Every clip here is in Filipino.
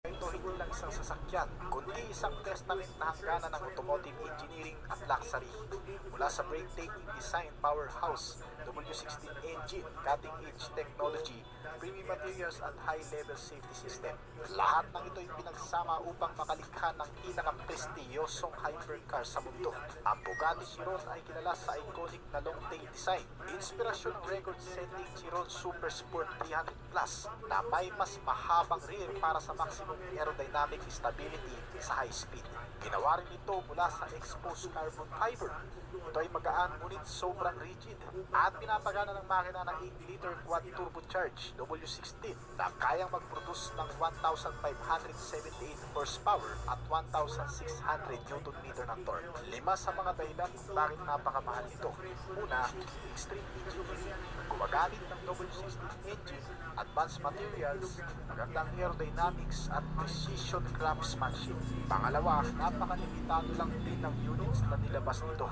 Ito hindi lang isang sasakyan, kundi isang testament na hangganan ng automotive engineering at luxury. Mula sa breathtaking design powerhouse, W16 engine, cutting-edge technology, premium materials at high-level safety system. Lahat ng ito ay pinagsama upang makalikha ng pinaka-prestiyosong hypercar sa mundo. Ang Bugatti Chiron ay kilala sa iconic na long-tail design. Inspirasyon ng record-setting Chiron Super Sport 300 Plus na may mas mahabang rear para sa maximum aerodynamic stability sa high speed. Ginawa rin ito mula sa exposed carbon fiber. Ito ay magaan ngunit sobrang rigid at pinapagana ng makina ng 8-liter quad turbocharged W16 na kayang mag-produce ng 1,578 horsepower at 1,600 Nm ng torque. Lima sa mga dahilan kung bakit napakamahal ito. Una, extreme engineering. Gumagamit ng W16 engine, advanced materials, magandang aerodynamics at precision craftsmanship. Pangalawa, napakalimitado lang din ng units na nilabas nito.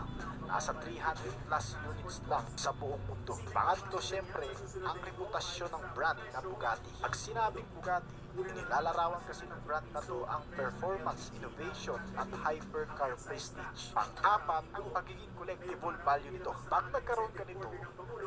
Nasa 300 plus units lang sa buong mundo. Pangatlo, syempre, ang reputasyon ng brand na Bugatti. Pag sinabing Bugatti, nilalarawan kasi ng brand na to ang performance, innovation at hypercar prestige. Pang-apat, ang pagiging collectible value nito. Pag nagkaroon ka nito,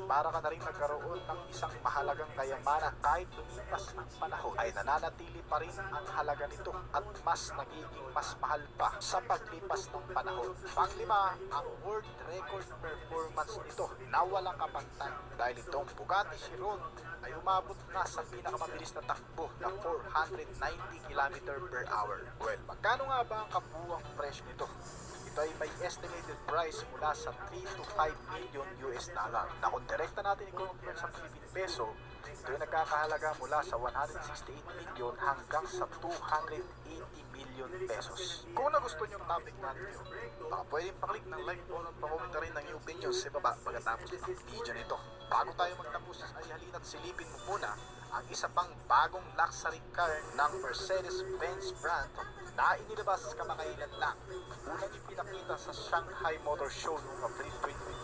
para ka na rin nagkaroon ng isang mahalagang kayamanan kahit lumipas ang panahon ay nananatili pa rin ang halaga nito at mas nagiging mas mahal pa sa paglipas ng panahon. Panglima, ang world record performance nito na walang kapantay dahil itong Bugatti Chiron ay umabot na sa pinakamabilis na takbo na 490 km/h. Well, magkano nga ba ang kabuuang presyo nito? Ito ay may estimated price mula sa 3 to 5 million US dollar na kung direkta natin i-convert sa Philippine peso, ito ay nagkakahalaga mula sa 168 million hanggang sa 280 million pesos. Kung nagustuhan yung topic natin yun, baka pwedeng paklik ng like o ng pa-comment rin ng iyong opinion sa baba pagkatapos ng video nito. Bago tayo magtapos ay halina't silipin mo muna ang isa pang bagong luxury car ng Mercedes-Benz brand na inilabas kamakailan lang. Unang ipinakita sa Shanghai Motor Show noong April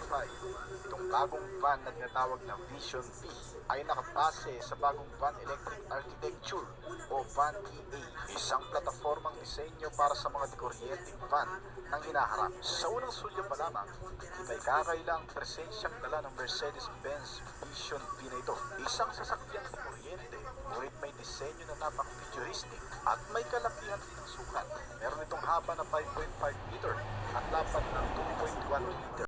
2025. Itong bagong van na tinatawag na Vision V ay nakabase sa bagong van electric architecture o Van EA, isang plataformang disenyo para sa mga dekuryenteng van ng hinaharap. Sa unang sulya pa lamang, iba'y kakailang presensyang dala ng Mercedes-Benz Vision V na ito. Isang sasakyang kuryente, ngunit may disenyo na napaka-futuristic at may kalakihan din ng sukat. Meron itong haba na 5.5 meter at lapad ng 2.1 meter.